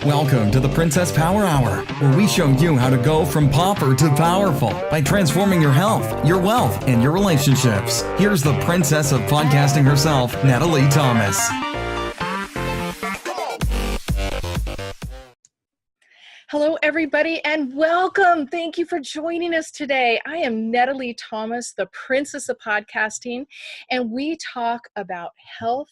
Welcome to the Princess Power Hour, where we show you how to go from pauper to powerful by transforming your health, your wealth, and your relationships. Here's the princess of podcasting herself, Natalie Thomas. Hello, everybody, and welcome. Thank you for joining us today. I am Natalie Thomas, the princess of podcasting, and we talk about health,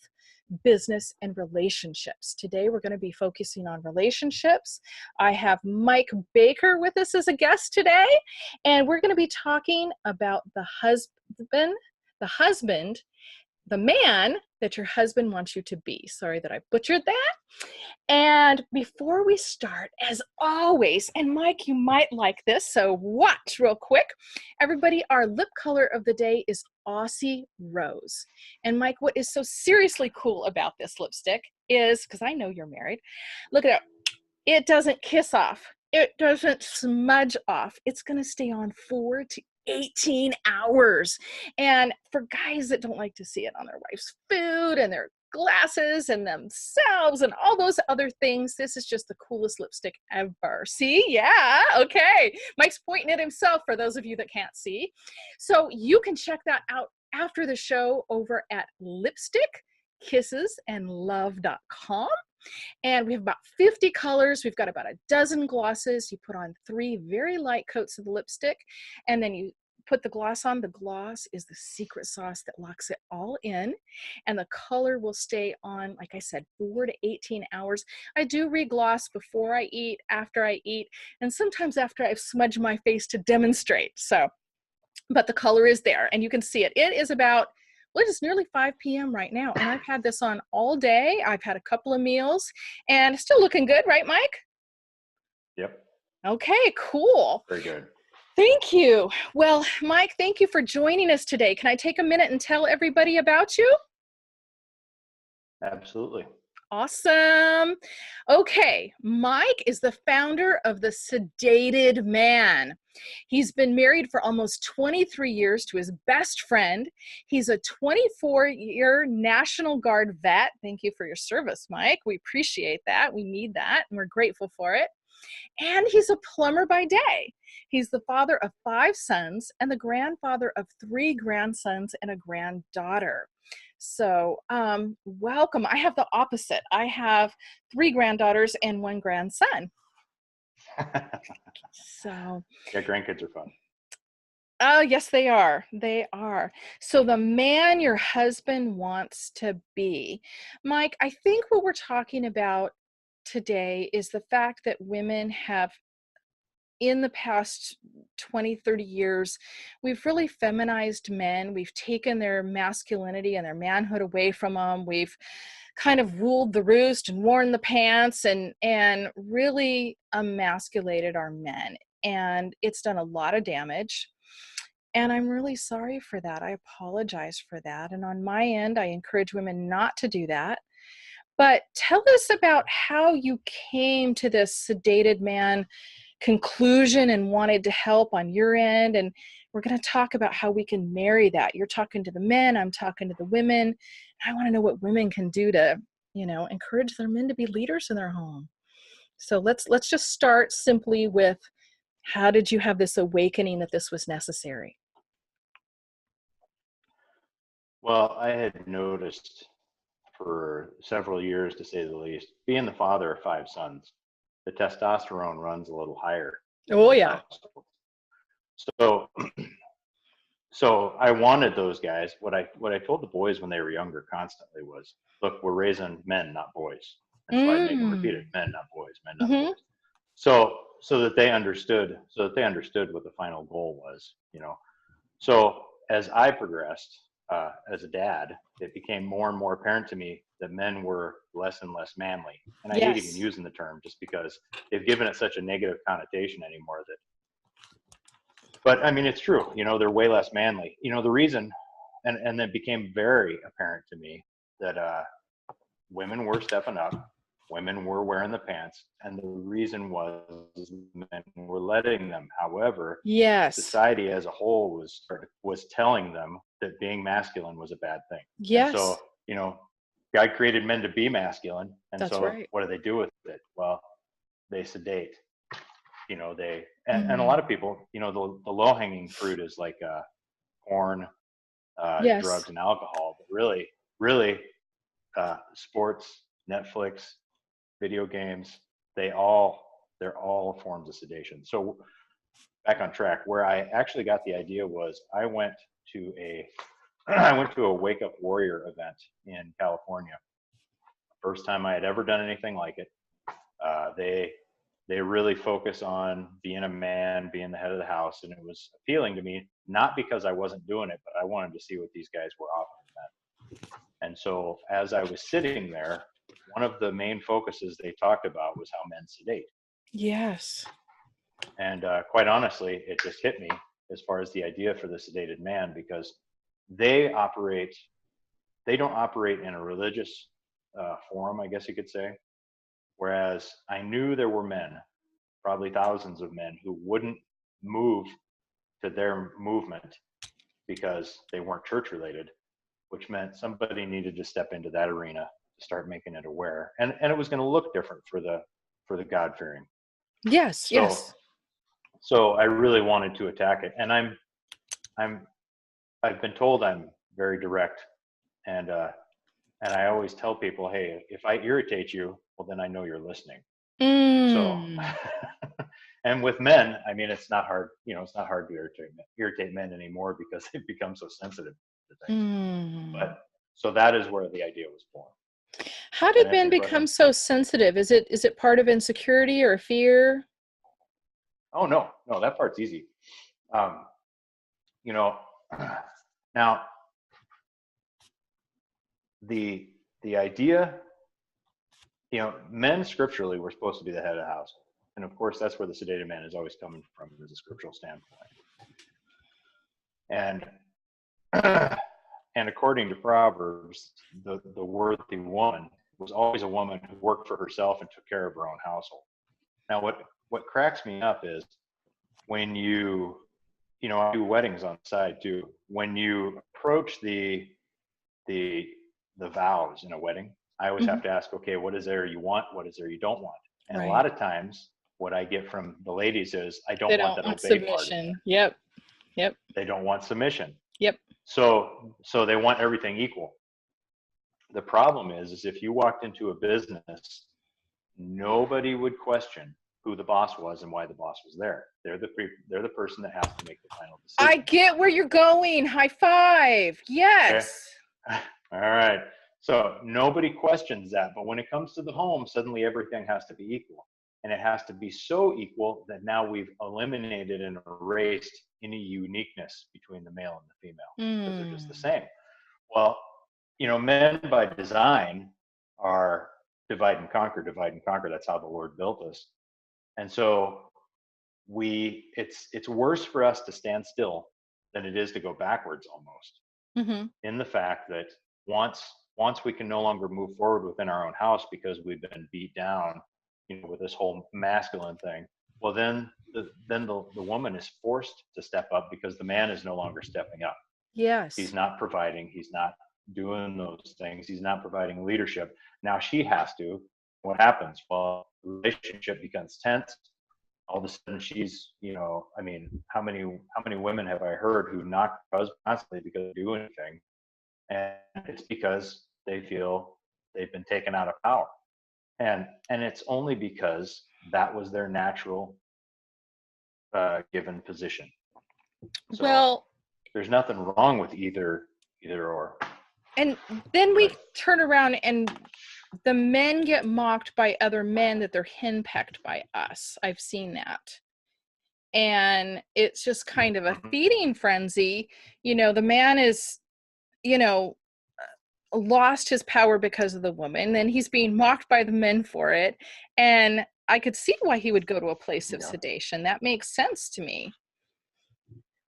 business, and relationships. Today, we're going to be focusing on relationships. I have Mike Baker with us as a guest today, and we're going to be talking about the man that your husband wants you to be. Sorry that I butchered that. And before we start, as always, and Mike, you might like this, so watch real quick. Everybody, our lip color of the day is Aussie Rose. And Mike, what is so seriously cool about this lipstick is, because I know you're married, look at it. It doesn't kiss off. It doesn't smudge off. It's going to stay on 4 to 18 hours. And for guys that don't like to see it on their wife's food and their glasses and themselves and all those other things, this is just the coolest lipstick ever. See? Yeah. Okay. Mike's pointing at himself for those of you that can't see. So you can check that out after the show over at lipstickkissesandlove.com. And we have about 50 colors. We've got about a dozen glosses. You put on 3 very light coats of the lipstick, and then you put the gloss on. The gloss is the secret sauce that locks it all in, and the color will stay on, like I said, 4 to 18 hours. I do re-gloss before I eat, after I eat, and sometimes after I've smudged my face to demonstrate. So, but the color is there, and you can see it. It is about, well, it is nearly 5 p.m. right now, and I've had this on all day. I've had a couple of meals, and still looking good, right, Mike? Yep. Okay, cool. Very good. Thank you. Well, Mike, thank you for joining us today. Can I take a minute and tell everybody about you? Absolutely. Awesome. Okay, Mike is the founder of the Sedated Man. He's been married for almost 23 years to his best friend. He's a 24-year National Guard vet. Thank you for your service, Mike. We appreciate that. We need that, and we're grateful for it. And he's a plumber by day. He's the father of 5 sons and the grandfather of 3 grandsons and a granddaughter. So welcome. I have the opposite. I have 3 granddaughters and 1 grandson. So yeah, grandkids are fun. Oh, yes, they are. They are. So the man your husband wants to be. Mike, I think what we're talking about today is the fact that women have, in the past 20, 30 years, we've really feminized men. We've taken their masculinity and their manhood away from them. We've kind of ruled the roost and worn the pants and really emasculated our men. And it's done a lot of damage. And I'm really sorry for that. I apologize for that. And on my end, I encourage women not to do that. But tell us about how you came to this Sedated Man conclusion and wanted to help on your end. And we're going to talk about how we can marry that. You're talking to the men, I'm talking to the women. I want to know what women can do to, encourage their men to be leaders in their home. So let's just start simply with, how did you have this awakening that this was necessary? Well, I had noticed for several years, to say the least, being the father of 5 sons, the testosterone runs a little higher. Oh, yeah. So I wanted those guys. What I told the boys when they were younger constantly was, look, we're raising men, not boys. That's why I make them repeat it: men, not boys, men, not boys. So that they understood what the final goal was, So as I progressed as a dad, it became more and more apparent to me that men were less and less manly. And I hate even using the term just because they've given it such a negative connotation anymore but I mean, it's true, they're way less manly. The reason, and it became very apparent to me that women were stepping up, women were wearing the pants, and the reason was men were letting them. However, society as a whole was telling them that being masculine was a bad thing. Yes. And so, God created men to be masculine, and That's so right. what do they do with it? Well, they sedate. And a Mhm. lot of people, the low hanging fruit is like porn, Yes. drugs, and alcohol. But really, sports, Netflix, video games, they're all forms of sedation. So back on track, where I actually got the idea was I went to a I went to a Wake Up Warrior event in California. First time I had ever done anything like it. They really focus on being a man, being the head of the house, and it was appealing to me, not because I wasn't doing it, but I wanted to see what these guys were offering then. And so as I was sitting there, one of the main focuses they talked about was how men sedate. Yes. And quite honestly, it just hit me as far as the idea for the sedated man, because they don't operate in a religious forum, I guess you could say. Whereas I knew there were men, probably thousands of men, who wouldn't move to their movement because they weren't church related, which meant somebody needed to step into that arena to start making it aware. And it was going to look different for the God fearing. Yes. So Yes. so I really wanted to attack it. And I've been told I'm very direct, and I always tell people, hey, if I irritate you, well, then I know you're listening. So, Mm. and with men, I mean, it's not hard, it's not hard to irritate men anymore because they've become so sensitive to things. Mm. But so that is where the idea was born. How That did answer men your question? become so sensitive? Is it part of insecurity or fear? Oh, no, that part's easy. Um, you know, now the idea, men scripturally were supposed to be the head of the house. And of course, that's where the sedated man is always coming from, as a scriptural standpoint. And and according to Proverbs, the worthy woman was always a woman who worked for herself and took care of her own household. Now, what cracks me up is when I do weddings on the side too. When you approach the vows in a wedding, I always have Mhm. to ask, okay, what is there you want? What is there you don't want? And a Right. lot of times, what I get from the ladies is, I They don't want don't that want obey part in submission. there. Yep. Yep. They don't want submission. Yep. So they want everything equal. The problem is if you walked into a business, nobody would question who the boss was and why the boss was there. They're the person that has to make the final I decision. get where you're going. High five. Okay. Yes. All right. So nobody questions that. But when it comes to the home, suddenly everything has to be equal. And it has to be so equal that now we've eliminated and erased any uniqueness between the male and the female, because they're just the same. Well, men by design are divide and conquer, divide and conquer. That's how the Lord built us. And so it's worse for us to stand still than it is to go backwards, almost, Mm-hmm. in the fact that once we can no longer move forward within our own house because we've been beat down, with this whole masculine thing, well, then the woman is forced to step up because the man is no longer stepping up. Yes. He's not providing. He's not doing those things. He's not providing leadership. Now she has to. What happens? Well, the relationship becomes tense. All of a sudden she's, I mean, how many women have I heard who knock husbands constantly because they do anything? And it's because they feel they've been taken out of power. And it's only because that was their natural given position. So Well, there's nothing wrong with either or. and then we turn around and the men get mocked by other men that they're henpecked by us. I've seen that. And it's just kind of a feeding frenzy. The man is, lost his power because of the woman. Then he's being mocked by the men for it. And I could see why he would go to a place of sedation. That makes sense to me.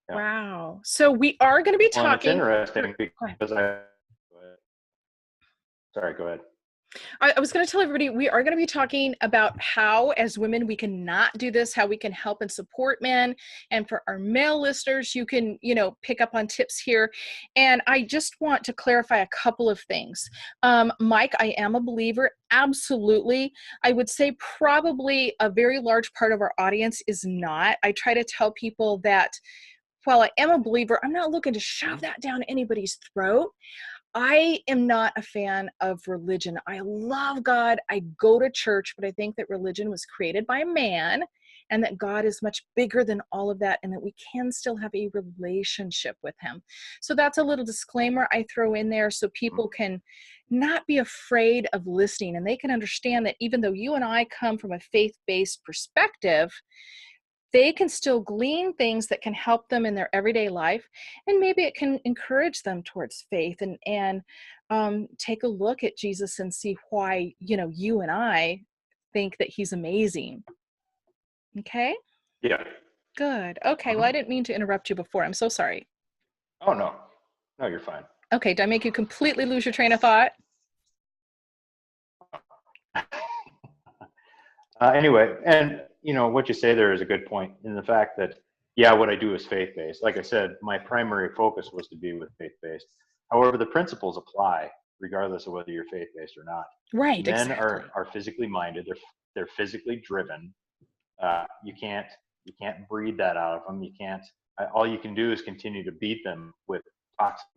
Yeah. Wow. So we are going to be Well, and it's talking. interesting because sorry, go ahead. I was going to tell everybody we are going to be talking about how, as women, we can not do this, how we can help and support men. And for our male listeners, you can, pick up on tips here. And I just want to clarify a couple of things. Mike, I am a believer. Absolutely. I would say probably a very large part of our audience is not. I try to tell people that while I am a believer, I'm not looking to shove that down anybody's throat. I am not a fan of religion. I love God. I go to church, but I think that religion was created by a man and that God is much bigger than all of that and that we can still have a relationship with him. So that's a little disclaimer I throw in there so people can not be afraid of listening and they can understand that even though you and I come from a faith-based perspective, they can still glean things that can help them in their everyday life, and maybe it can encourage them towards faith and take a look at Jesus and see why you and I think that he's amazing. Okay, Yeah. good. Okay, well, I didn't mean to interrupt you before. I'm so sorry. Oh, no. No, you're fine. Okay, did I make you completely lose your train of thought? Anyway, and what you say there is a good point in the fact that, yeah, what I do is faith-based. Like I said, my primary focus was to be with faith-based. However, the principles apply regardless of whether you're faith-based or not. Right, Men exactly. are physically minded. They're physically driven. You can't breed that out of them. You can't. All you can do is continue to beat them with toxic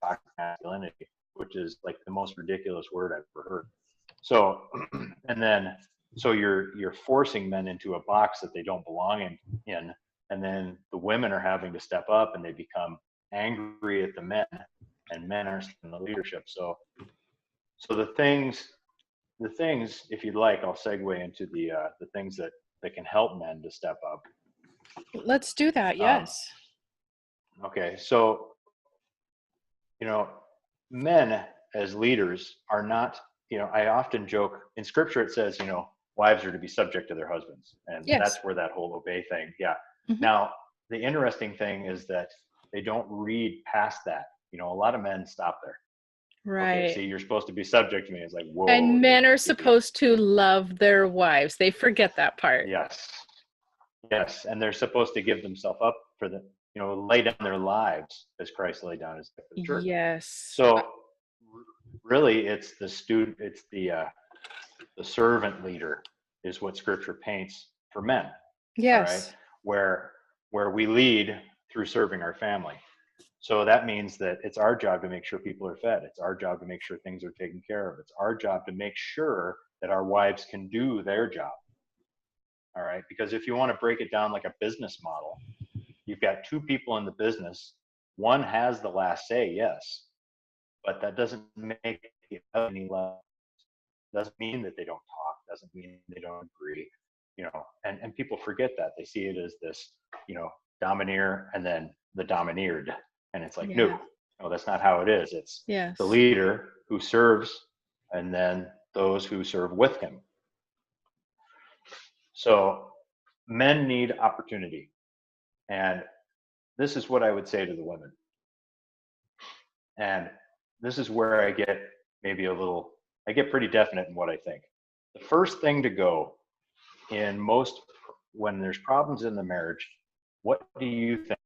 masculinity, which is like the most ridiculous word I've ever heard. So, and then so you're forcing men into a box that they don't belong in, and then the women are having to step up and they become angry at the men, and men are in the leadership. So the things, if you'd like, I'll segue into the things that can help men to step up. Let's do that. Um, Yes. okay, so men as leaders are not. I often joke in Scripture. It says, wives are to be subject to their husbands, and Yes. that's where that whole obey thing. Yeah. Mhm. Now, the interesting thing is that they don't read past that. A lot of men stop there. Right. Okay, see, you're supposed to be subject to me. It's like, whoa. And men are supposed to love their wives. They forget that part. Yes. And they're supposed to give themselves up for the, lay down their lives as Christ laid down his life for the church. Yes. So really, it's the student, it's the servant leader is what Scripture paints for men. Yes. All right, where we lead through serving our family. So that means that it's our job to make sure people are fed. It's our job to make sure things are taken care of. It's our job to make sure that our wives can do their job. All right, because if you want to break it down like a business model, you've got two people in the business. One has the last say, yes, but that doesn't make it any less. Doesn't mean that they don't talk. Doesn't mean they don't agree. And people forget that. They see it as this, domineer and then the domineered, and it's like, no, that's not how it is. It's the leader who serves, and then those who serve with him. So men need opportunity. And this is what I would say to the women. And this is where I get pretty definite in what I think. The first thing to go when there's problems in the marriage, what do you think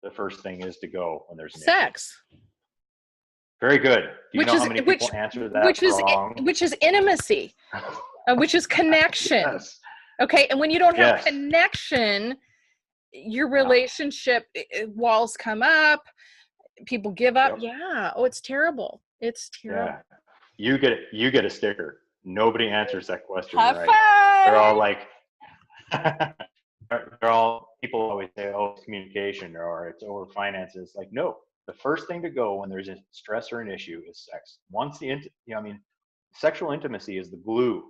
the first thing is to go when there's an sex? Issue? Very good. Do you know how many people answer that wrong? Which is intimacy, which is connection. Yes. Okay, and when you don't have connection, your relationship walls come up, people give up. Yep. Yeah. Oh, it's terrible. It's terrible. Yeah. You get a sticker. Nobody answers that question have right. Fun. They're all like, people always say, oh, it's communication or it's over finances. Like, no, the first thing to go when there's a stress or an issue is sex. Once sexual intimacy is the glue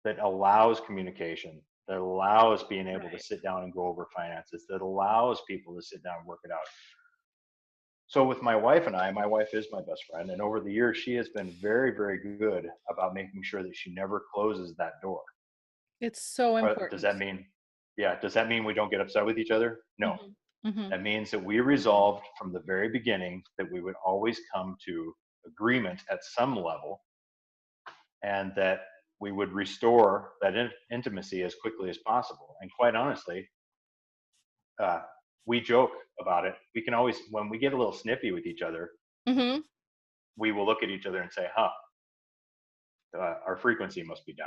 that allows communication, that allows being able to sit down and go over finances, that allows people to sit down and work it out. So with my wife and I, my wife is my best friend. And over the years, she has been very, very good about making sure that she never closes that door. It's so important. Does that mean we don't get upset with each other? No. Mm-hmm. Mm-hmm. That means that we resolved from the very beginning that we would always come to agreement at some level and that we would restore that intimacy as quickly as possible. And quite honestly, we joke about it. We can always, when we get a little snippy with each other, Mm-hmm. we will look at each other and say, huh, our frequency must be down.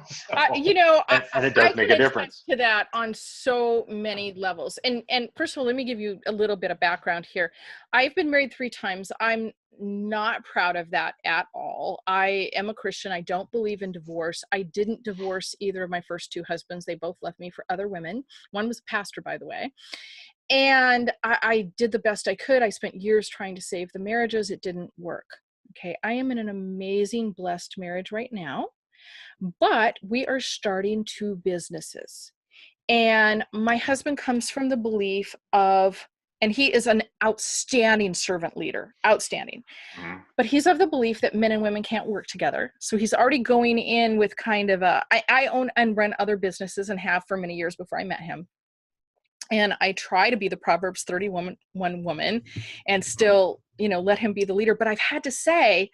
So, and it does I make can a attest difference. to that on so many levels. And first of all, let me give you a little bit of background here. I've been married 3 times. I'm not proud of that at all. I am a Christian. I don't believe in divorce. I didn't divorce either of my first 2 husbands. They both left me for other women. One was a pastor, by the way. And I did the best I could. I spent years trying to save the marriages. It didn't work. Okay. I am in an amazing, blessed marriage right now, but we are starting 2 businesses. And my husband comes from the belief of, and he is an outstanding servant leader, outstanding, Mhm. but he's of the belief that men and women can't work together. So he's already going in with kind of I own and run other businesses and have for many years before I met him. And I try to be the Proverbs 31 woman and still, let him be the leader. But I've had to say,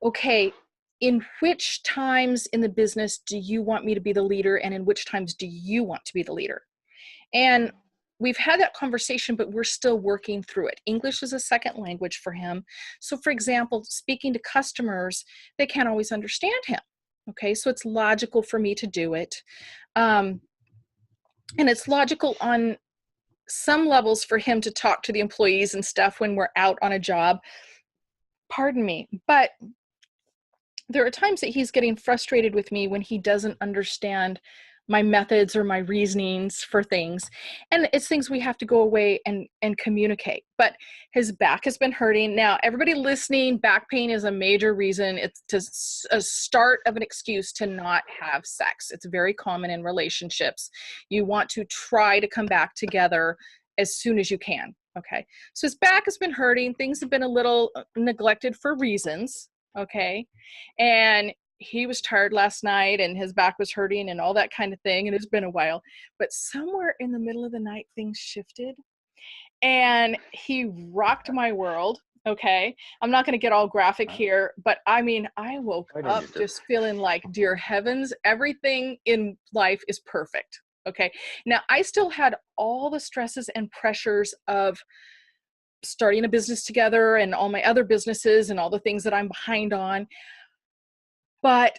okay, in which times in the business do you want me to be the leader? And in which times do you want to be the leader? And we've had that conversation, but we're still working through it. English is a second language for him. So for example, speaking to customers, they can't always understand him. Okay, so it's logical for me to do it. And it's logical on some levels for him to talk to the employees and stuff when we're out on a job. Pardon me. But there are times that he's getting frustrated with me when he doesn't understand my methods or my reasonings for things. And it's things we have to go away and communicate. But his back has been hurting. Now, everybody listening, back pain is a major reason. It's a start of an excuse to not have sex. It's very common in relationships. You want to try to come back together as soon as you can. Okay. So his back has been hurting. Things have been a little neglected for reasons. Okay. And he was tired last night and his back was hurting and all that kind of thing. And it's been a while, but somewhere in the middle of the night, things shifted and he rocked my world. Okay. I'm not going to get all graphic here, but I mean, I woke I don't up need to. just feeling like, dear heavens, everything in life is perfect. Okay. Now I still had all the stresses and pressures of starting a business together and all my other businesses and all the things that I'm behind on. But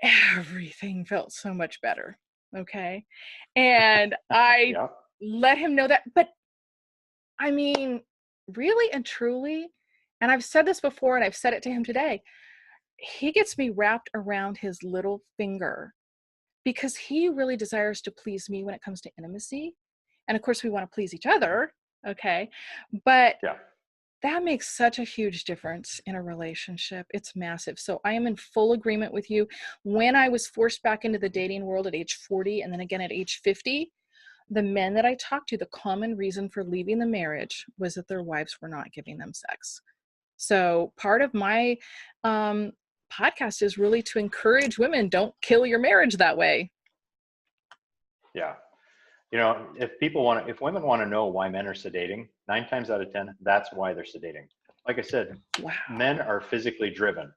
everything felt so much better. Okay. And I Yeah. let him know that. But I mean, really and truly, and I've said this before and I've said it to him today, he gets me wrapped around his little finger because he really desires to please me when it comes to intimacy. And of course, we want to please each other. Okay. But Yeah. that makes such a huge difference in a relationship. It's massive. So I am in full agreement with you. When I was forced back into the dating world at age 40 and then again at age 50, the men that I talked to, the common reason for leaving the marriage was that their wives were not giving them sex. So part of my podcast is really to encourage women, don't kill your marriage that way. Yeah. If women want to know why men are sedating, 9 times out of 10, that's why they're sedating. Like I said, Wow. men are physically driven.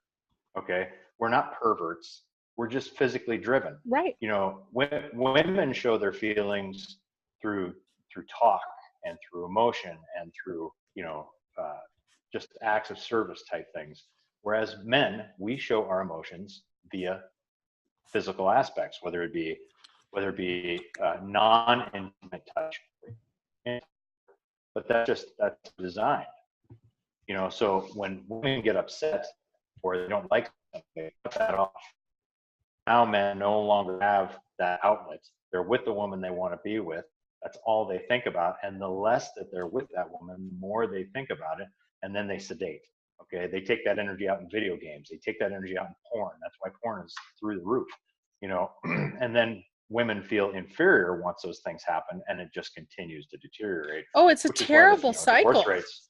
Okay. We're not perverts. We're just physically driven. Right. Women show their feelings through talk and through emotion and through, just acts of service type things. Whereas men, we show our emotions via physical aspects, whether it be non-intimate touch, but that's design. So when women get upset or they don't like something, they cut that off. Now men no longer have that outlet. They're with the woman they want to be with. That's all they think about. And the less that they're with that woman, the more they think about it. And then they sedate. Okay. They take that energy out in video games. They take that energy out in porn. That's why porn is through the roof, and then women feel inferior once those things happen, and it just continues to deteriorate. Oh, it's a terrible cycle. Divorce rates.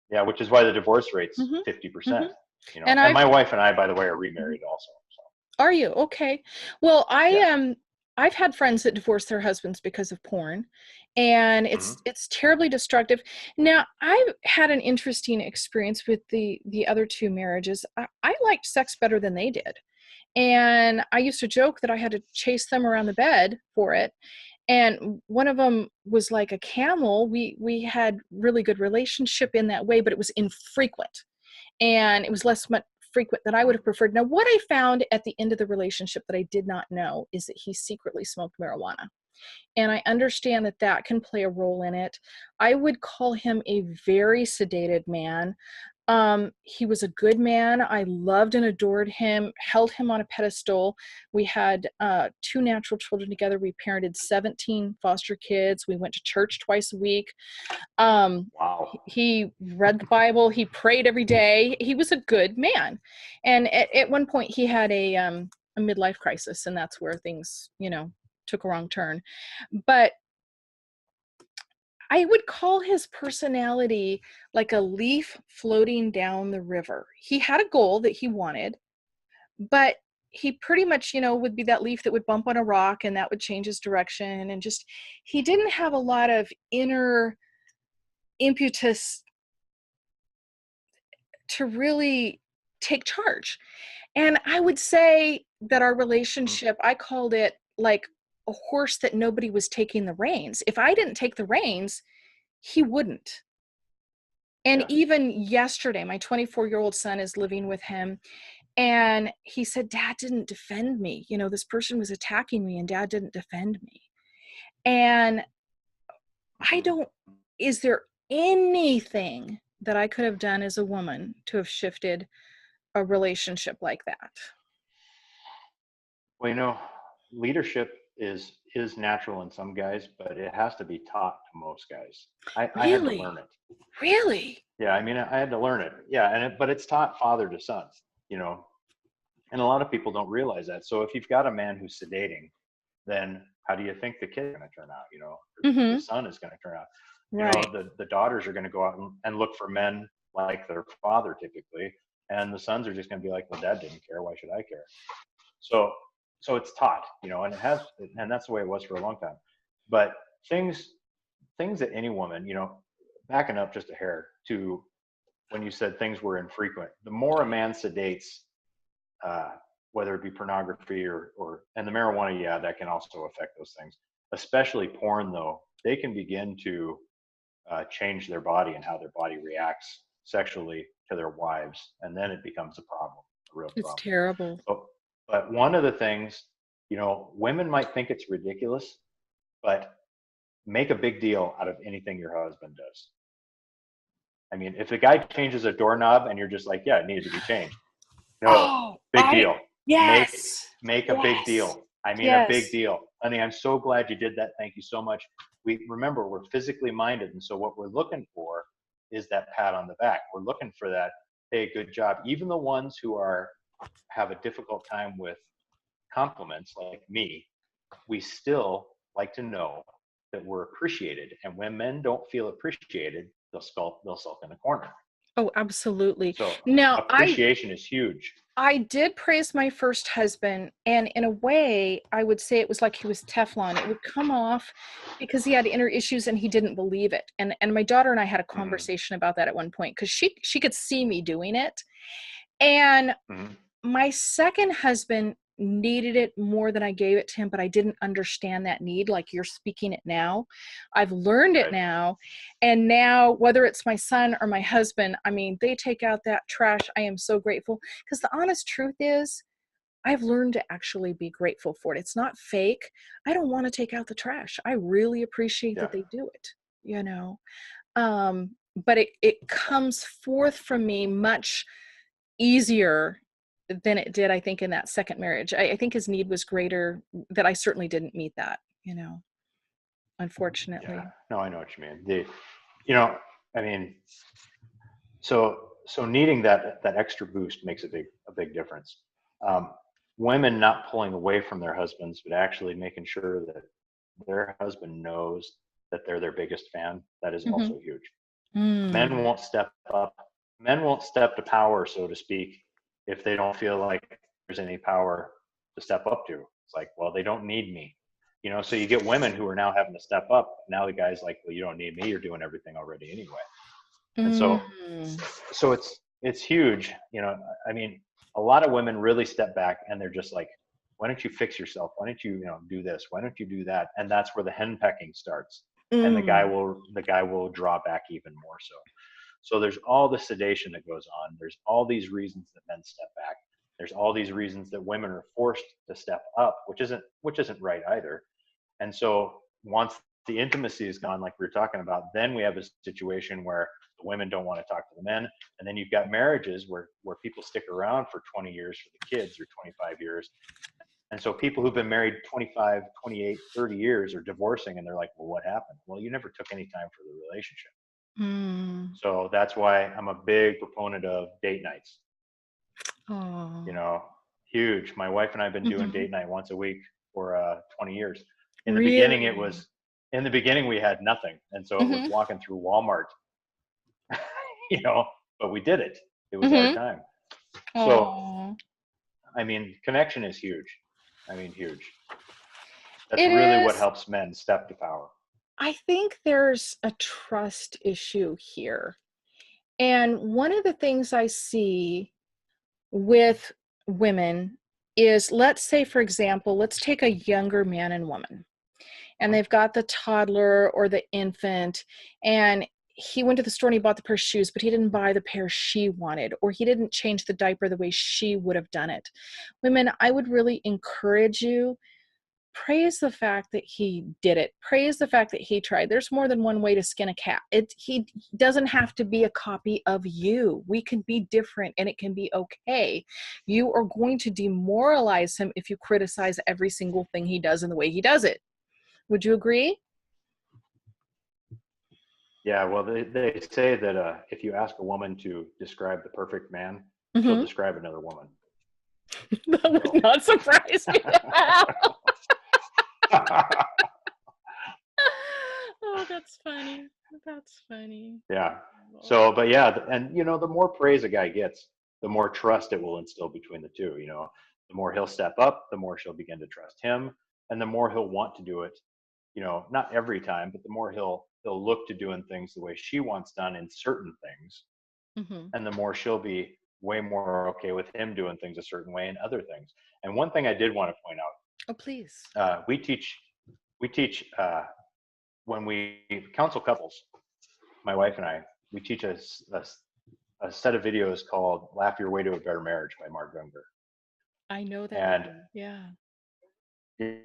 Yeah, which is why the divorce rate's 50%. Mm-hmm. And my wife and I, by the way, are remarried also. So. Are you? Okay. Well, I've had friends that divorced their husbands because of porn. and Mhm. it's terribly destructive. Now, I've had an interesting experience with the other two marriages. I liked sex better than they did, and I used to joke that I had to chase them around the bed for it. And one of them was like a camel. We had really good relationship in that way, but it was infrequent, and it was less much frequent than I would have preferred. Now, what I found at the end of the relationship that I did not know is that he secretly smoked marijuana. And I understand that that can play a role in it. I would call him a very sedated man. He was a good man. I loved and adored him, held him on a pedestal. We had two natural children together. We parented 17 foster kids. We went to church twice a week. Wow. He read the Bible. He prayed every day. He was a good man. And at one point, he had a midlife crisis, and that's where things, took a wrong turn. But I would call his personality like a leaf floating down the river. He had a goal that he wanted, but he pretty much, would be that leaf that would bump on a rock and that would change his direction. And just, he didn't have a lot of inner impetus to really take charge. And I would say that our Mhm. relationship, I called it like a horse that nobody was taking the reins. If I didn't take the reins, he wouldn't. And Yeah. even yesterday, my 24-year-old son is living with him, and he said, Dad didn't defend me. This person was attacking me and Dad didn't defend me. And I Mhm. don't, is there anything that I could have done as a woman to have shifted a relationship like that? Well, leadership is natural in some guys, but it has to be taught to most guys. I had to learn Really? it. Really? Yeah, I mean, I had to learn it. Yeah, but it's taught father to sons, and a lot of people don't realize that. So if you've got a man who's sedating, then how do you think the kid's going to turn out? Or the Mm-hmm. son is going to turn out. Right. The daughters are going to go out and look for men like their father typically, and the sons are just going to be like, well, dad didn't care. Why should I care? So so it's taught, and and that's the way it was for a long time. But things things that any woman, backing up just a hair to when you said things were infrequent, the more a man sedates, uh, whether it be pornography or and the marijuana, yeah, that can also affect those things. Especially porn, though, they can begin to change their body and how their body reacts sexually to their wives, and then it becomes a problem, a real It's problem. terrible. But one of the things, women might think it's ridiculous, but make a big deal out of anything your husband does. I mean, if the guy changes a doorknob and you're just like, yeah, it needed to be changed. No, Oh, big deal. Make yes. make a big Yes. deal. I mean, a big Yes. deal. Honey, I'm so glad you did that. Thank you so much. We remember we're physically minded, and so what we're looking for is that pat on the back. We're looking for that, hey, good job. Even the ones who have a difficult time with compliments, like me, we still like to know that we're appreciated. And when men don't feel appreciated, they'll sulk in the corner. Oh, absolutely. So Now, appreciation is huge. I did praise my first husband, and in a way, I would say it was like he was Teflon. It would come off because he had inner issues and he didn't believe it. And my daughter and I had a Mm-hmm. conversation about that at one point because she could see me doing it. And Mm-hmm. my second husband needed it more than I gave it to him, but I didn't understand that need like you're speaking it now. I've learned it Right. now. And now, whether it's my son or my husband, I mean, they take out that trash. I am so grateful because the honest truth is, I've learned to actually be grateful for it. It's not fake. I don't want to take out the trash. I really appreciate Yeah. that they do it, you know. But it comes forth from me much easier than it did, I think, in that second marriage. I think his need was greater, that I certainly didn't meet that, Yeah. unfortunately. No, I know what you mean. You know, I mean, so needing that extra boost makes a big difference. Um, Women not pulling away from their husbands, but actually making sure that their husband knows that they're their biggest fan. That is Hmm. also huge. Men Mm. won't step up. Men won't step to power, so to speak, if they don't feel like there's any power to step up to. It's like, well, they don't need me. So you get women who are now having to step up. Now the guy's like, well, you don't need me. You're doing everything already anyway. And so it's huge. I mean, a lot of women really step back and they're just like, why don't you fix yourself? Why don't you, do this? Why don't you do that? And that's where the henpecking starts. And the guy will draw back even more so. So there's all the sedation that goes on. There's all these reasons that men step back. There's all these reasons that women are forced to step up, which isn't right either. And so once the intimacy is gone, like we were talking about, then we have a situation where the women don't want to talk to the men. And then you've got marriages where people stick around for 20 years for the kids, or 25 years. And so people who've been married 25, 28, 30 years are divorcing, and they're like, well, what happened? Well, you never took any time for the relationship. So that's why I'm a big proponent of date nights. Huge. My wife and I have been doing date night once a week for 20 years. In the beginning, we had nothing. And so it was walking through Walmart, but we did it. It was our time. So, I mean, connection is huge. Huge. That's really what helps men step to power. I think there's a trust issue here. And one of the things I see with women is, let's say, for example, let's take a younger man and woman, and they've got the toddler or the infant, and he went to the store and he bought the pair of shoes, but he didn't buy the pair she wanted, or he didn't change the diaper the way she would have done it. Women, I would really encourage you, praise the fact that he did it. Praise the fact that he tried. There's more than one way to skin a cat. He doesn't have to be a copy of you. We can be different, and it can be okay. You are going to demoralize him if you criticize every single thing he does and the way he does it. Would you agree? Yeah, well, they say that if you ask a woman to describe the perfect man, she'll describe another woman. That would not surprise me. Oh, that's funny. That's funny. Yeah. So, but yeah, and the more praise a guy gets, the more trust it will instill between the two. The more he'll step up, the more she'll begin to trust him, and the more he'll want to do it. Not every time, but the more he'll look to doing things the way she wants done in certain things, and the more she'll be way more okay with him doing things a certain way in other things. And one thing I did want to point out. Oh, please. We teach when we counsel couples, my wife and I, we teach a set of videos called "Laugh Your Way to a Better Marriage" by Mark Gungor. I know that. And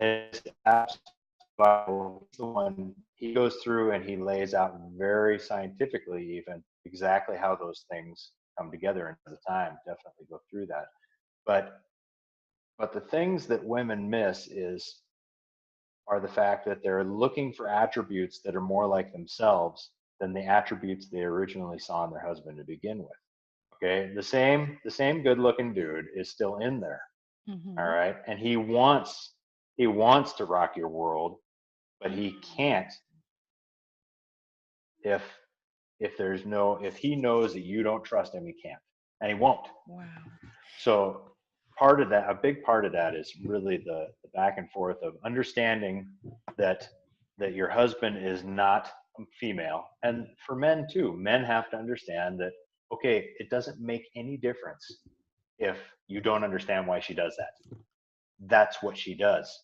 it's absolutely the one he goes through, and he lays out very scientifically even exactly how those things come together. And at the time, definitely go through that. But the things that women miss are the fact that they're looking for attributes that are more like themselves than the attributes they originally saw in their husband to begin with. Okay, the same good-looking dude is still in there. All right, and he wants to rock your world, but he can't if he knows that you don't trust him. He can't, and he won't. Wow. So a big part of that is really the back and forth of understanding that your husband is not female. And for men too, men have to understand that, okay, it doesn't make any difference if you don't understand why she does that. That's what she does.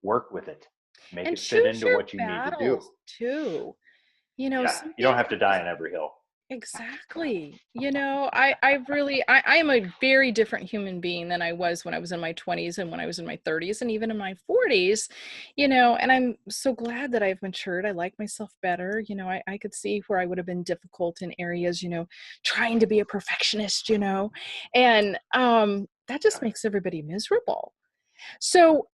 Work with it. Make it fit into what you need to do. Too. You don't have to die on every hill. Exactly. I am a very different human being than I was when I was in my 20s and when I was in my 30s and even in my 40s, and I'm so glad that I've matured. I like myself better. I could see where I would have been difficult in areas, trying to be a perfectionist, and that just makes everybody miserable. So,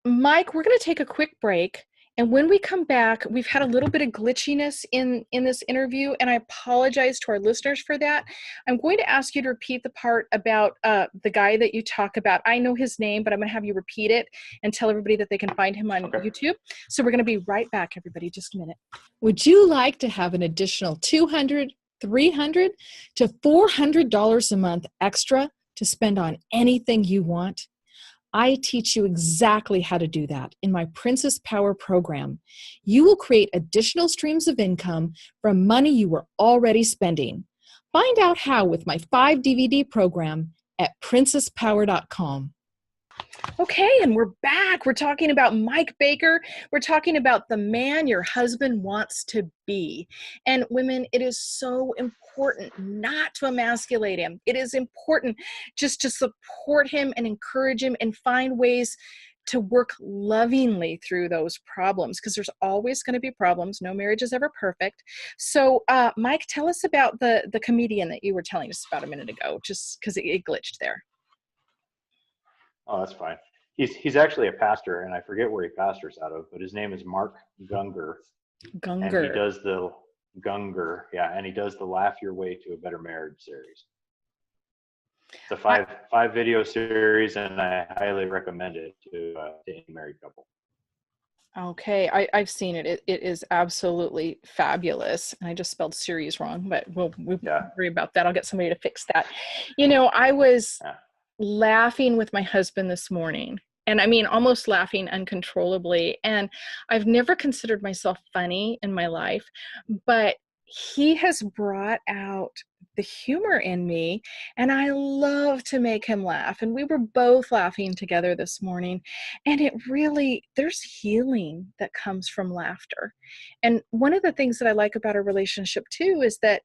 Mike, we're going to take a quick break. And when we come back, we've had a little bit of glitchiness in this interview, and I apologize to our listeners for that. I'm going to ask you to repeat the part about the guy that you talk about. I know his name, but I'm going to have you repeat it and tell everybody that they can find him on YouTube. So we're going to be right back, everybody. Just a minute. Would you like to have an additional $200, $300 to $400 a month extra to spend on anything you want? I teach you exactly how to do that in my Princess Power program. You will create additional streams of income from money you were already spending. Find out how with my 5 DVD program at princesspower.com. Okay, and we're back. We're talking about Mike Baker. We're talking about the man your husband wants to be. And women, it is so important not to emasculate him. It is important just to support him and encourage him and find ways to work lovingly through those problems, because there's always going to be problems. No marriage is ever perfect. So, Mike, tell us about the comedian that you were telling us about a minute ago, just because it glitched there. Oh, that's fine. He's actually a pastor, and I forget where he pastors out of, but his name is Mark Gungor. And he does the Gungor, and he does the Laugh Your Way to a Better Marriage series. It's a five video series, and I highly recommend it to any married couple. Okay, I've seen it. It is absolutely fabulous. And I just spelled series wrong, but we'll worry about that. I'll get somebody to fix that. You know, I was laughing with my husband this morning, and I mean almost laughing uncontrollably, and I've never considered myself funny in my life, but he has brought out the humor in me, and I love to make him laugh. And we were both laughing together this morning, and it really, there's healing that comes from laughter. And one of the things that I like about our relationship too is that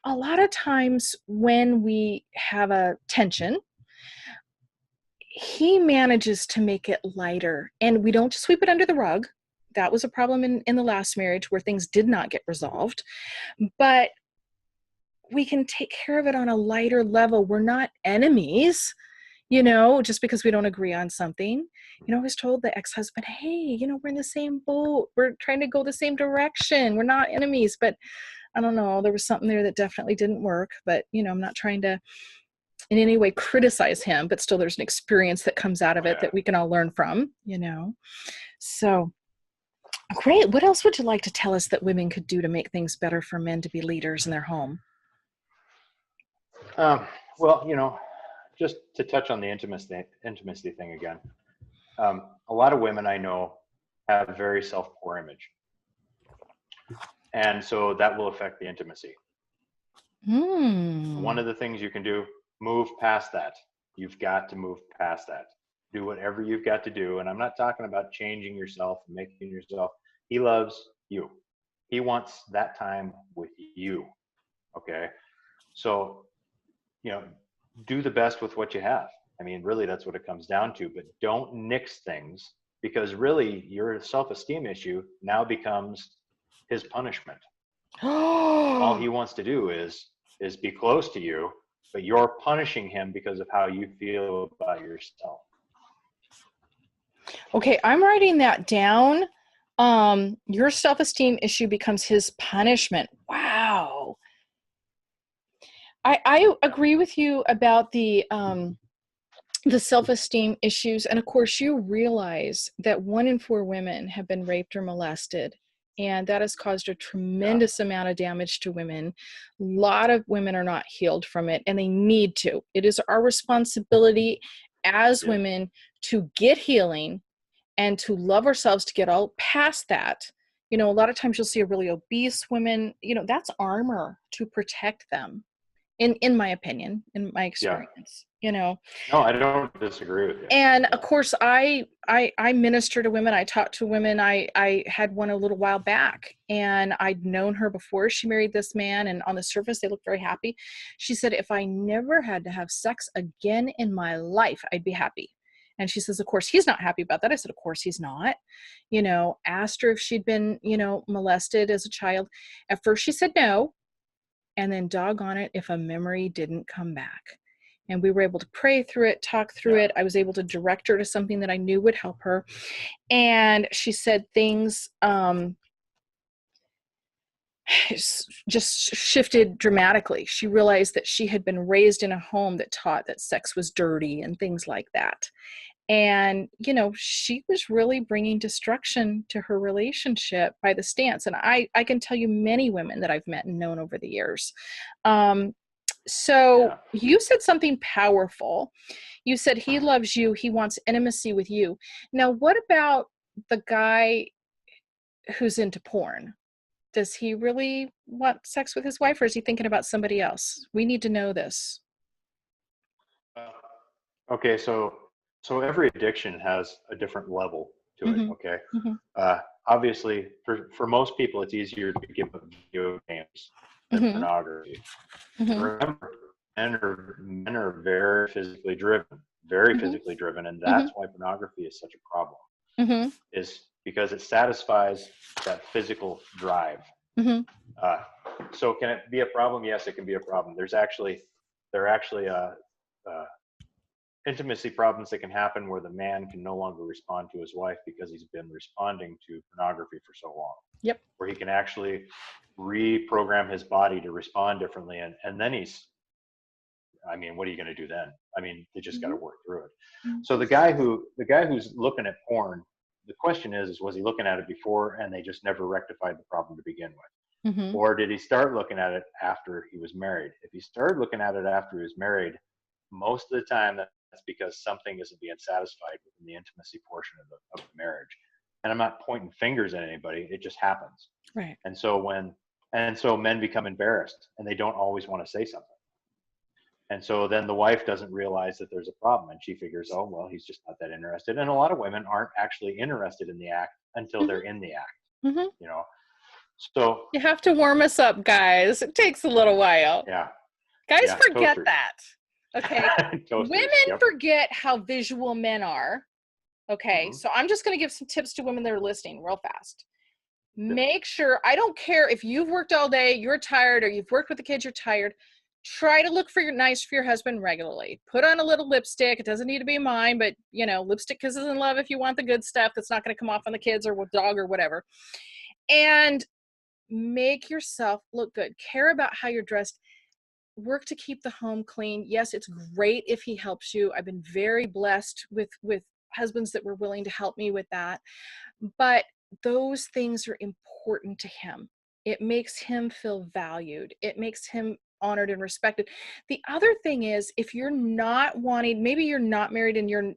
a lot of times when we have a tension, he manages to make it lighter, and we don't just sweep it under the rug. That was a problem in the last marriage where things did not get resolved, but we can take care of it on a lighter level. We're not enemies, you know, just because we don't agree on something. You know, I was told the ex-husband, hey, you know, we're in the same boat. We're trying to go the same direction. We're not enemies, but I don't know. There was something there that definitely didn't work, but you know, I'm not trying to in any way criticize him, but still there's an experience that comes out of it that we can all learn from, you know? So great. What else would you like to tell us that women could do to make things better for men to be leaders in their home? Well, you know, just to touch on the intimacy thing again, a lot of women I know have a very self-poor image. And so that will affect the intimacy. One of the things you can do, move past that. You've got to move past that. Do whatever you've got to do. And I'm not talking about changing yourself and making yourself. He loves you. He wants that time with you. Okay. So, you know, do the best with what you have. I mean, really, that's what it comes down to. But don't nix things, because really your self-esteem issue now becomes his punishment. All he wants to do is be close to you, but you're punishing him because of how you feel about yourself. Okay, I'm writing that down. Your self-esteem issue becomes his punishment. Wow. I agree with you about the self-esteem issues. And of course, you realize that 1 in 4 women have been raped or molested. And that has caused a tremendous amount of damage to women. A lot of women are not healed from it, and they need to. It is our responsibility as women to get healing and to love ourselves, to get all past that. You know, a lot of times you'll see a really obese women, you know, that's armor to protect them. In my opinion, in my experience, you know. No, I don't disagree with you. And of course, I minister to women. I talk to women. I had one a little while back, and I'd known her before she married this man, and on the surface, they looked very happy. She said, if I never had to have sex again in my life, I'd be happy. And she says, of course, he's not happy about that. I said, of course he's not. You know, asked her if she'd been, you know, molested as a child. At first she said no. And then doggone it if a memory didn't come back. And we were able to pray through it, talk through it. I was able to direct her to something that I knew would help her. And she said things just shifted dramatically. She realized that she had been raised in a home that taught that sex was dirty and things like that. And, you know, she was really bringing destruction to her relationship by the stance. And I can tell you many women that I've met and known over the years. So Yeah. you said something powerful. You said he loves you. He wants intimacy with you. Now, what about the guy who's into porn? Does he really want sex with his wife, or is he thinking about somebody else? We need to know this. Uh, Okay, so every addiction has a different level to it. Hmm. Okay, Hmm. obviously for most people it's easier to give up video games than Hmm. pornography. Hmm. Remember, men are very Hmm. physically driven, and Hmm. that's why pornography is such a problem. Hmm. Is because it satisfies that physical drive. Hmm. Uh, so can it be a problem? Yes, it can be a problem. There are actually intimacy problems that can happen where the man can no longer respond to his wife because he's been responding to pornography for so long, Yep. where he can actually reprogram his body to respond differently. And then I mean, what are you going to do then? I mean, they just got to Hmm. work through it. So Hmm. the guy who's looking at porn, the question is, was he looking at it before and they just never rectified the problem to begin with? Hmm. Or did he start looking at it after he was married? If he started looking at it after he was married, most of the time that's because something isn't being satisfied within the intimacy portion of the marriage. And I'm not pointing fingers at anybody, it just happens. Right. And so men become embarrassed and they don't always want to say something. And so then the wife doesn't realize that there's a problem and she figures, oh, well, he's just not that interested. And a lot of women aren't actually interested in the act until Hmm. they're in the act, Hmm. you know? So, You have to warm us up, guys. It takes a little while. yeah, Guys yeah, forget toasters. that. Okay. Toasters, Women yep. forget how visual men are. Okay. Hmm. So I'm just going to give some tips to women that are listening real fast. Yep. Make sure, I don't care if you've worked all day, you're tired, or you've worked with the kids, you're tired. Try to look nice for your husband regularly. Put on a little lipstick. It doesn't need to be mine, but lipstick kisses and love if you want the good stuff that's not going to come off on the kids or with dog or whatever. And make yourself look good. Care about how you're dressed. Work to keep the home clean. Yes, it's great if he helps you. I've been very blessed with husbands that were willing to help me with that. But those things are important to him. It makes him feel valued. It makes him honored and respected. The other thing is, if you're not wanting, maybe you're not married and you're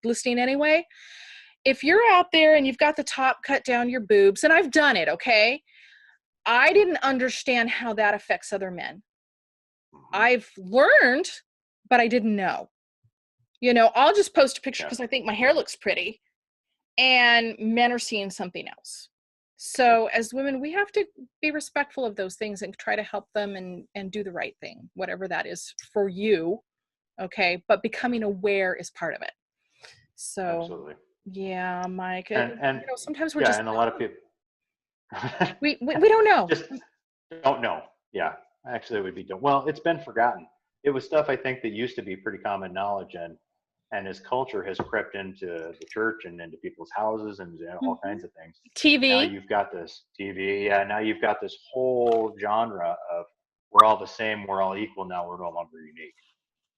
listening anyway, if you're out there and you've got the top cut down your boobs, and I've done it, okay? I didn't understand how that affects other men. Hmm. I've learned, but I didn't know. I'll just post a picture Yeah. because I think my hair looks pretty, and men are seeing something else. Yep. So as women, we have to be respectful of those things and try to help them and do the right thing, whatever that is for you. Okay. But becoming aware is part of it. So Absolutely. yeah, Mike, And sometimes we're yeah, just and a lot of people we don't know. just don't know. Yeah, actually, it would be don't. Well, it's been forgotten. It was stuff I think that used to be pretty common knowledge, and as culture has crept into the church and into people's houses and all Mhm. kinds of things. Now TV. you've got this TV. Yeah, now you've got this whole genre of we're all the same, we're all equal. Now we're no longer unique.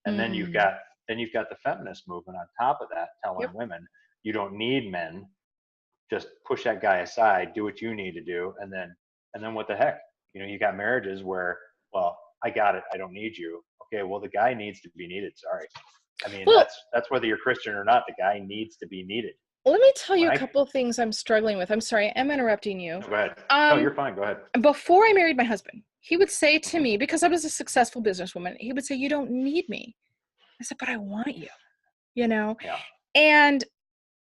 And then you've Mm. got the feminist movement on top of that, telling Yep. women you don't need men, just push that guy aside, do what you need to do, and then what the heck? You got marriages where, well, I got it, I don't need you. Okay, well, the guy needs to be needed. Sorry. I mean, Well, that's whether you're Christian or not. The guy needs to be needed. let me tell When you a I couple of things I'm struggling with. I'm sorry, I'm interrupting you. no, go ahead. No, Um, you're fine. Go ahead. Before I married my husband, he would say to Hmm. me, because I was a successful businesswoman, he would say, "You don't need me." I said, "But I want you, you know?" Yeah. And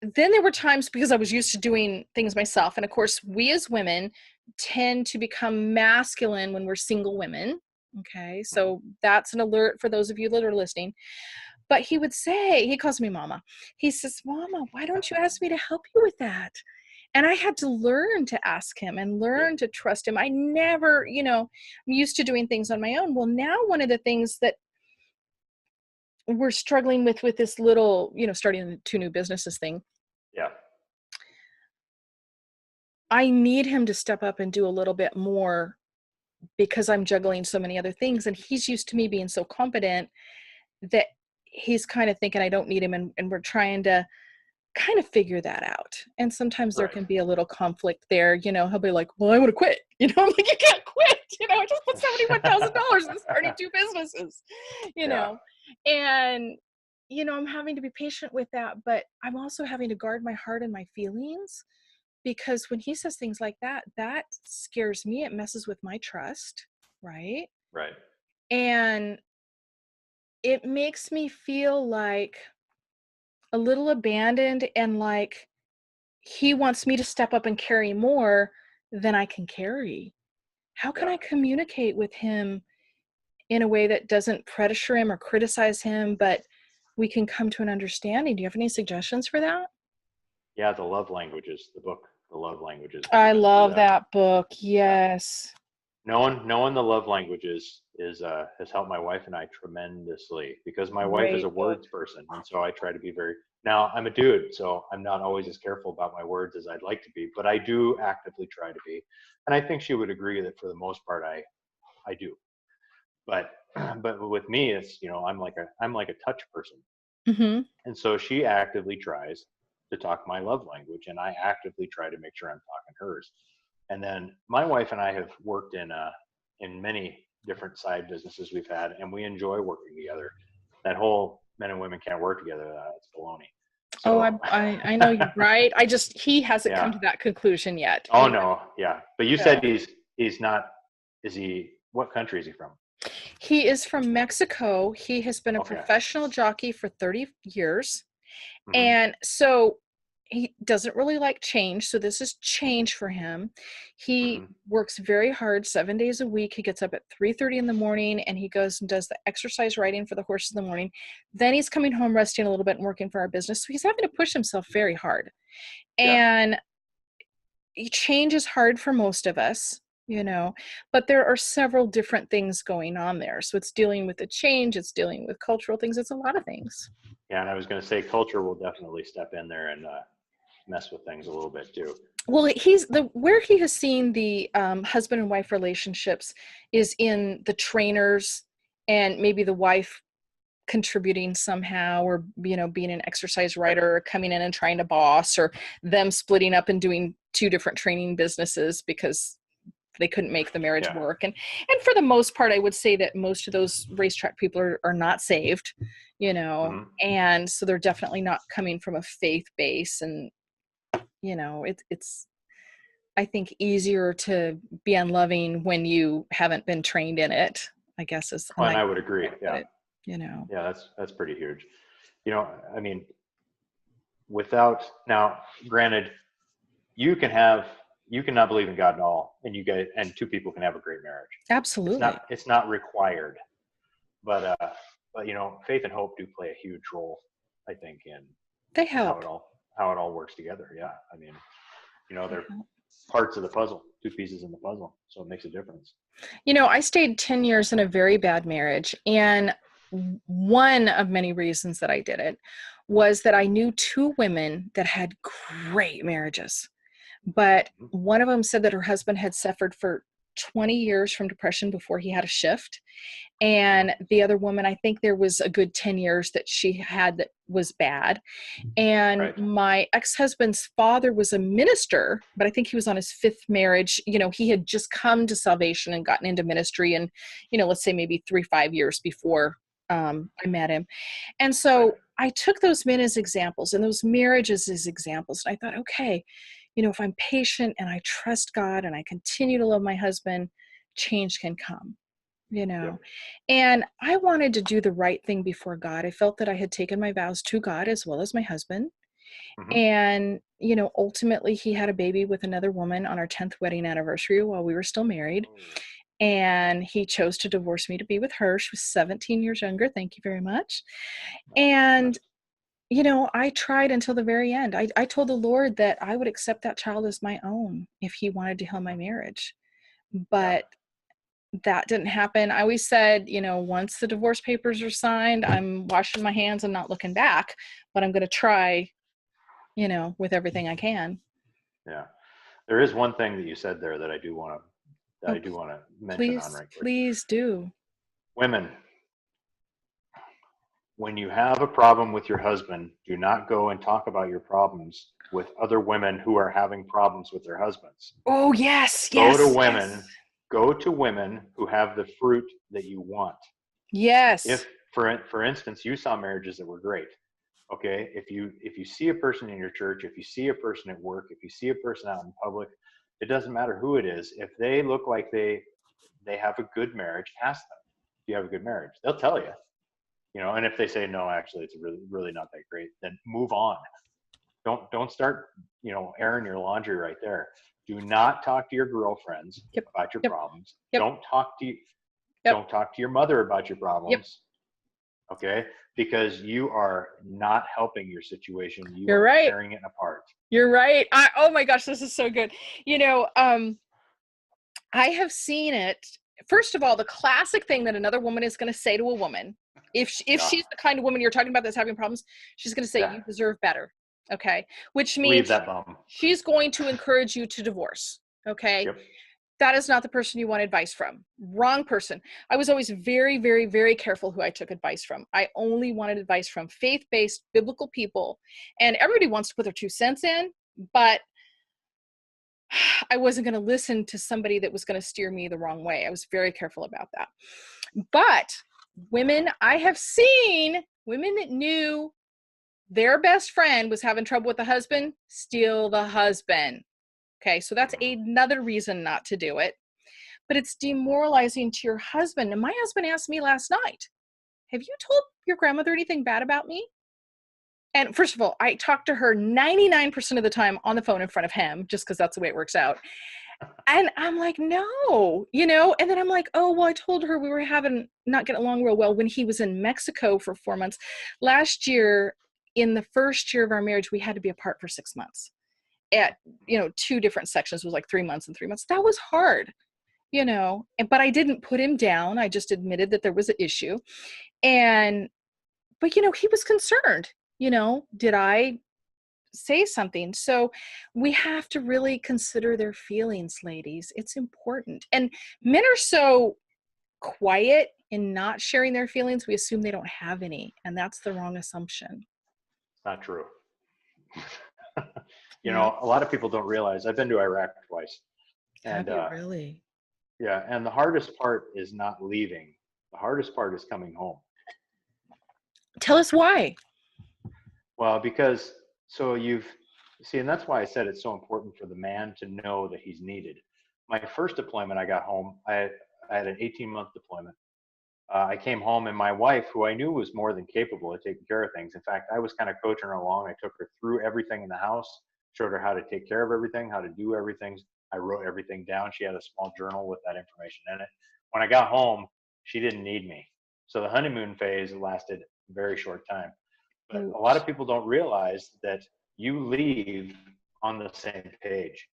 then there were times because I was used to doing things myself. And of course, we as women tend to become masculine when we're single women. Okay. Hmm. So that's an alert for those of you that are listening. But he would say, he calls me mama. He says, "Mama, why don't you ask me to help you with that?" And I had to learn to ask him and Yep. learn to trust him. I never, I'm used to doing things on my own. Well, now one of the things that we're struggling with this little, starting 2 new businesses thing, Yeah. I need him to step up and do a little bit more because I'm juggling so many other things. And he's used to me being so competent that he's kind of thinking I don't need him. And we're trying to kind of figure that out. And sometimes there Right. can be a little conflict there. He'll be like, "Well, I want to quit." I'm like, "You can't quit." I just put $71,000 in starting 2 businesses, you know, and, I'm having to be patient with that, but I'm also having to guard my heart and my feelings, because when he says things like that, that scares me. It messes with my trust. Right. Right. And it makes me feel like a little abandoned, and like he wants me to step up and carry more than I can carry. How can I communicate with him in a way that doesn't pressure him or criticize him, but we can come to an understanding? Do you have any suggestions for that? Yeah, the love languages, the book, The Love Languages. I love that book. Yes. Knowing the love languages has helped my wife and I tremendously, because my wife is a words person, and so I try to be very. Now I'm a dude, so I'm not always as careful about my words as I'd like to be, but I do actively try to be, and I think she would agree that for the most part I do. But with me, it's I'm like a touch person, Mm-hmm. and so she actively tries to talk my love language, and I actively try to make sure I'm talking hers. And then my wife and I have worked in many different side businesses we've had, and we enjoy working together. That whole men and women can't work together, it's baloney. So, I know you're right. He hasn't come to that conclusion yet. Oh no, yeah. But you said he's not. What country is he from? He is from Mexico. He has been a professional jockey for 30 years. Mm-hmm. And so he doesn't really like change. So this is change for him. He works very hard 7 days a week. He gets up at 3:30 in the morning, and he goes and does the exercise riding for the horses in the morning. Then he's coming home, resting a little bit and working for our business. So he's having to push himself very hard. And change is hard for most of us, but there are several different things going on there. So it's dealing with the change, it's dealing with cultural things, it's a lot of things. Yeah, and I was going to say culture will definitely step in there and mess with things a little bit too. Well, where he has seen the husband and wife relationships is in the trainers, and maybe the wife contributing somehow, or being an exercise writer, or coming in and trying to boss, or them splitting up and doing 2 different training businesses because they couldn't make the marriage work. And for the most part, I would say that most of those racetrack people are not saved, and so they're definitely not coming from a faith base. And it's I think easier to be unloving when you haven't been trained in it, I guess is. And I would agree. Yeah. Yeah, that's pretty huge. I mean, now, granted, you cannot believe in God at all, and 2 people can have a great marriage. Absolutely. It's not required, but faith and hope do play a huge role, I think, in they help how it all works together. Yeah, I mean, they're parts of the puzzle, 2 pieces in the puzzle, so it makes a difference. I stayed 10 years in a very bad marriage, and one of many reasons that I did it was that I knew 2 women that had great marriages, but one of them said that her husband had suffered for 20 years from depression before he had a shift. And the other woman, I think there was a good 10 years that she had that was bad. And my ex-husband's father was a minister, but I think he was on his 5th marriage. He had just come to salvation and gotten into ministry, and, let's say maybe 3-5 years before I met him. And so I took those men as examples and those marriages as examples. And I thought, okay, if I'm patient and I trust God and I continue to love my husband, change can come, And I wanted to do the right thing before God. I felt that I had taken my vows to God as well as my husband. And, ultimately he had a baby with another woman on our 10th wedding anniversary while we were still married. And he chose to divorce me to be with her. She was 17 years younger. Thank you very much. And I tried until the very end. I told the Lord that I would accept that child as my own if he wanted to heal my marriage. But that didn't happen. I always said, once the divorce papers are signed, I'm washing my hands and not looking back, but I'm going to try, with everything I can. Yeah. There is one thing that you said there that I do want to mention on right quick. Please do. Women, when you have a problem with your husband, do not go and talk about your problems with other women who are having problems with their husbands. Oh, yes. Go to women go to women who have the fruit that you want. Yes. If, for instance, you saw marriages that were great, okay, if you see a person in your church, if you see a person at work, if you see a person out in public, it doesn't matter who it is. If they look like they have a good marriage, ask them, do you have a good marriage? They'll tell you, and if they say no, actually it's really not that great, then move on. Don't start airing your laundry right there. Do not talk to your girlfriends about your problems. Don't talk to your mother about your problems. Okay, because you are not helping your situation. You're right. Tearing it apart. You're right. Oh my gosh, this is so good. I have seen it. First of all, the classic thing that another woman is going to say to a woman, if she's the kind of woman you're talking about that's having problems, she's going to say, you deserve better. Okay. Which means leave that bum. She's going to encourage you to divorce. Okay. Yep. That is not the person you want advice from. Wrong person. I was always very, very, very careful who I took advice from. I only wanted advice from faith-based biblical people, and everybody wants to put their 2 cents in, but I wasn't going to listen to somebody that was going to steer me the wrong way. I was very careful about that. But women, I have seen women that knew their best friend was having trouble with the husband, steal the husband. Okay, so that's another reason not to do it. But it's demoralizing to your husband. And my husband asked me last night, have you told your grandmother anything bad about me? And first of all, I talk to her 99% of the time on the phone in front of him, just because that's the way it works out. And I'm like, no, and then I'm like, oh, well, I told her we were not getting along real well when he was in Mexico for 4 months. Last year, in the first year of our marriage, we had to be apart for 6 months at, 2 different sections. It was like 3 months and 3 months. That was hard, but I didn't put him down. I just admitted that there was an issue. But he was concerned, did I say something? So we have to really consider their feelings, ladies. It's important. And men are so quiet in not sharing their feelings. We assume they don't have any, and that's the wrong assumption. Not true. A lot of people don't realize I've been to Iraq twice. And have you really? Yeah. And the hardest part is not leaving. The hardest part is coming home. Tell us why. Well, because and that's why I said it's so important for the man to know that he's needed. My first deployment, I got home, I had an 18-month deployment. I came home, and my wife, who I knew was more than capable of taking care of things. In fact, I was kind of coaching her along. I took her through everything in the house, showed her how to take care of everything, how to do everything. I wrote everything down. She had a small journal with that information in it. When I got home, she didn't need me. So the honeymoon phase lasted a very short time. But a lot of people don't realize that you leave on the same page.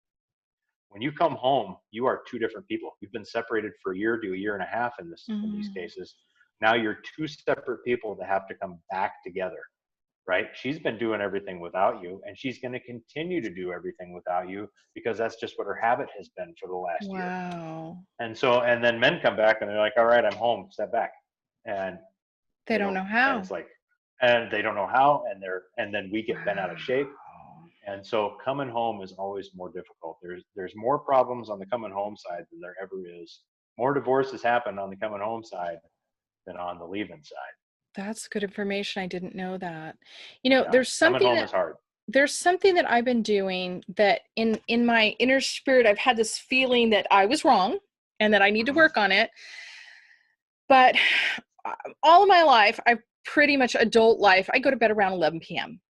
When you come home, you are 2 different people. You've been separated for a year to a year and a half in these cases. Now you're 2 separate people that have to come back together, right? She's been doing everything without you, and she's going to continue to do everything without you because that's just what her habit has been for the last year. Wow. And then men come back and they're like, all right, I'm home, step back. And they don't know how. And it's like, and they don't know how, and then we get bent out of shape. And so coming home is always more difficult. There's more problems on the coming home side than there ever is. More divorces happen on the coming home side than on the leaving side. That's good information. I didn't know that. There's something coming home is hard. There's something that I've been doing that in my inner spirit, I've had this feeling that I was wrong and that I need to work on it. But all of my life, I've pretty much adult life, I go to bed around 11 p.m.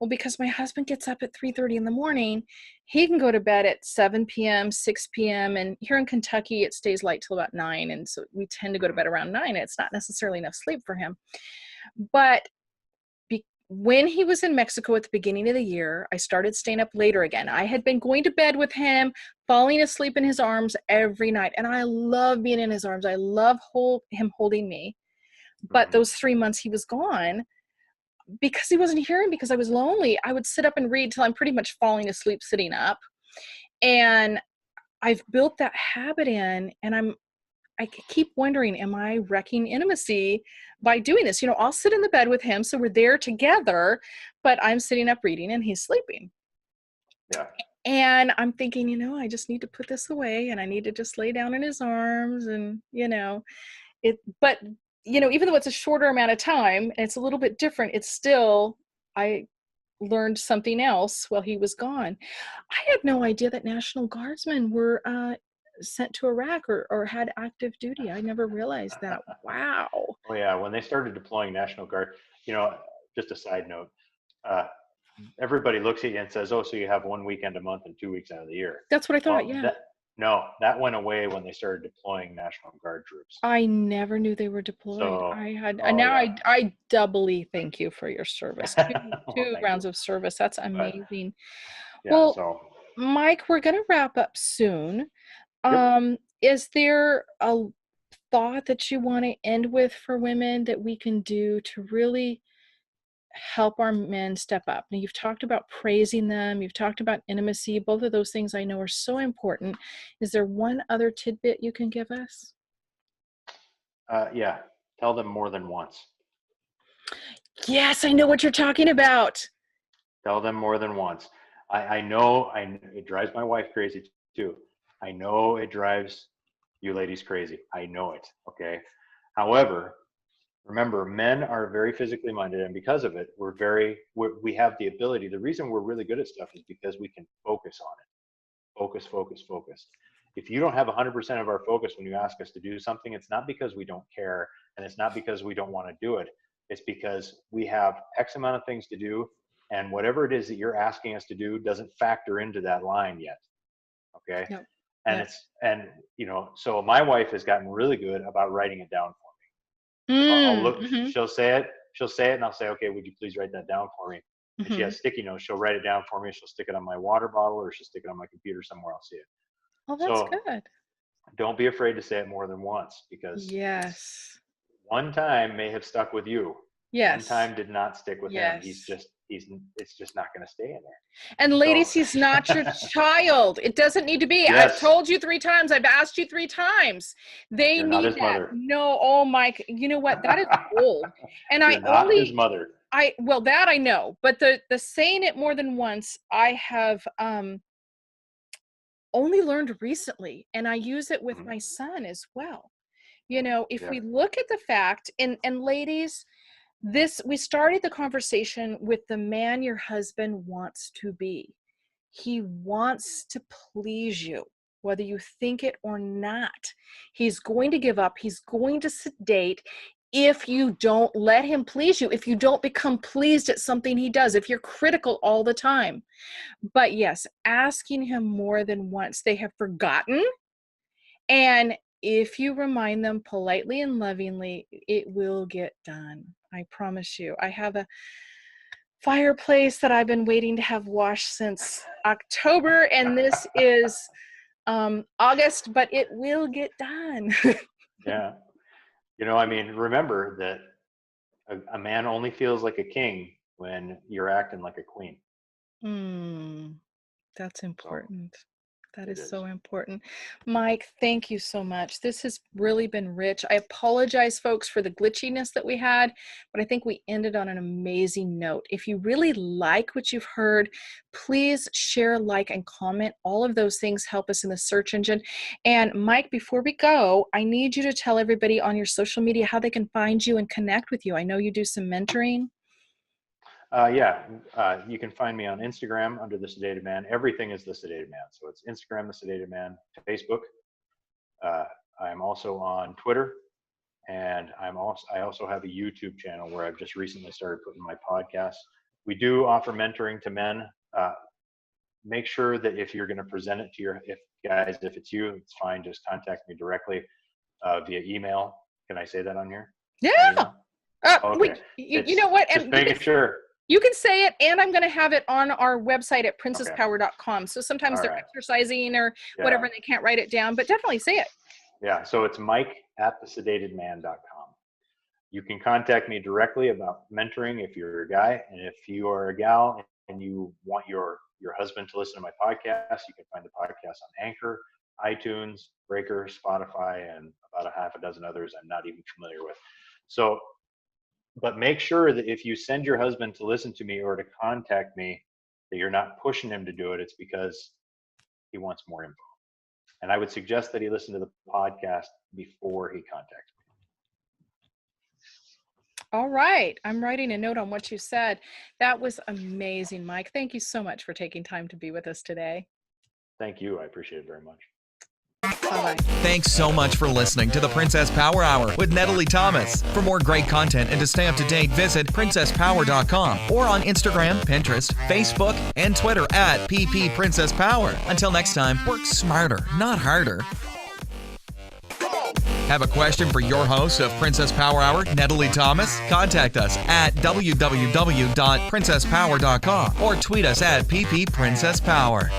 Well, because my husband gets up at 3:30 in the morning, he can go to bed at 7 p.m., 6 p.m. And here in Kentucky, it stays light till about 9. And so we tend to go to bed around 9. It's not necessarily enough sleep for him. But when he was in Mexico at the beginning of the year, I started staying up later again. I had been going to bed with him, falling asleep in his arms every night. And I love being in his arms. I love him holding me. But those 3 months he was gone, because he wasn't here and because I was lonely, I would sit up and read till I'm pretty much falling asleep sitting up. And I've built that habit in, and I keep wondering, am I wrecking intimacy by doing this? I'll sit in the bed with him, so we're there together, but I'm sitting up reading and he's sleeping. Yeah. And I'm thinking, I just need to put this away and I need to just lay down in his arms and, but even though it's a shorter amount of time and it's a little bit different, it's still, I learned something else while he was gone. I had no idea that National Guardsmen were sent to Iraq or had active duty. I never realized that. Wow. Oh yeah, when they started deploying National Guard, just a side note, uh, everybody looks at you and says, "Oh, so you have 1 weekend a month and 2 weeks out of the year." That's what I thought. Well, Yeah. that went away when they started deploying National Guard troops. I never knew they were deployed. So, Now yeah. I doubly thank you for your service. Two, Well, two thank rounds you. of service. That's But amazing. yeah, Well, so Mike, we're going to wrap up soon. yep. Is there a thought that you want to end with for women that we can do to really help our men step up? Now, you've talked about praising them, you've talked about intimacy. Both of those things I know are so important. Is there one other tidbit you can give us? Yeah, tell them more than once. Yes, I know what you're talking about. Tell them more than once. I know it drives my wife crazy too. I know it drives you ladies crazy. I know it. Okay. However, remember, men are very physically minded, and because of it, we have the ability. The reason we're really good at stuff is because we can focus on it. Focus, focus, focus. If you don't have 100% of our focus when you ask us to do something, it's not because we don't care, and it's not because we don't want to do it. It's because we have X amount of things to do, and whatever it is that you're asking us to do doesn't factor into that line yet. Okay. Yep. And Yep. so my wife has gotten really good about writing it down for me. I'll look, Mm-hmm. she'll say it, and I'll say, okay, would you please write that down for me? And she Mm-hmm. has sticky notes. She'll write it down for me. She'll stick it on my water bottle, or she'll stick it on my computer somewhere. I'll see it. Oh, that's So good. don't be afraid to say it more than once, because Yes. one time may have stuck with you. One Yes. time did not stick with him. Yes. It's just not going to stay in there. And So ladies, he's not your child. It doesn't need to be. I've yes, told you 3 times. I've asked you 3 times. They you're not need his that. mother. No, oh Mike, you know what? That is gold. And You're not his mother. well, that I know, but the saying it more than once, I have only learned recently, and I use it with Mhm. my son as well. If Yeah. we look at the fact, and ladies, we started the conversation with the man your husband wants to be. He wants to please you, whether you think it or not. He's going to give up. He's going to sedate if you don't let him please you, if you don't become pleased at something he does, if you're critical all the time. But yes, asking him more than once, they have forgotten. And if you remind them politely and lovingly, it will get done. I promise you. I have a fireplace that I've been waiting to have washed since October, and this is August, but it will get done. Yeah. Remember that a man only feels like a king when you're acting like a queen. That's So important. That it is is. so important. Mike, thank you so much. This has really been rich. I apologize, folks, for the glitchiness that we had, but I think we ended on an amazing note. If you really like what you've heard, please share, like, and comment. All of those things help us in the search engine. And Mike, before we go, I need you to tell everybody on your social media how they can find you and connect with you. I know you do some mentoring. You can find me on Instagram under the Sedated Man. Everything is the Sedated Man. So it's Instagram, the Sedated Man, Facebook. I'm also on Twitter, and I also have a YouTube channel where I've just recently started putting my podcasts. We do offer mentoring to men. Make sure that if you're going to present it to if it's you, it's fine. Just contact me directly via email. Can I say that on here? Yeah. My email? Okay. You know what? Just And making sure. you can say it, and I'm going to have it on our website at Okay. princesspower.com. So sometimes All they're right. exercising or whatever, Yeah. and they can't write it down, but definitely say it. Yeah. So it's mike@thesedatedman.com. You can contact me directly about mentoring if you're a guy, and if you are a gal and you want your husband to listen to my podcast, you can find the podcast on Anchor, iTunes, Breaker, Spotify, and about a half a dozen others I'm not even familiar with. So, but make sure that if you send your husband to listen to me or to contact me, that you're not pushing him to do it. It's because he wants more info. And I would suggest that he listen to the podcast before he contacts me. All right. I'm writing a note on what you said. That was amazing, Mike. Thank you so much for taking time to be with us today. Thank you. I appreciate it very much. Bye-bye. Thanks so much for listening to the Princess Power Hour with Natalie Thomas. For more great content and to stay up to date, visit princesspower.com or on Instagram, Pinterest, Facebook, and Twitter at @PPPrincessPower. Until next time, work smarter, not harder. Have a question for your host of Princess Power Hour, Natalie Thomas? Contact us at www.princesspower.com or tweet us at @PPPrincessPower.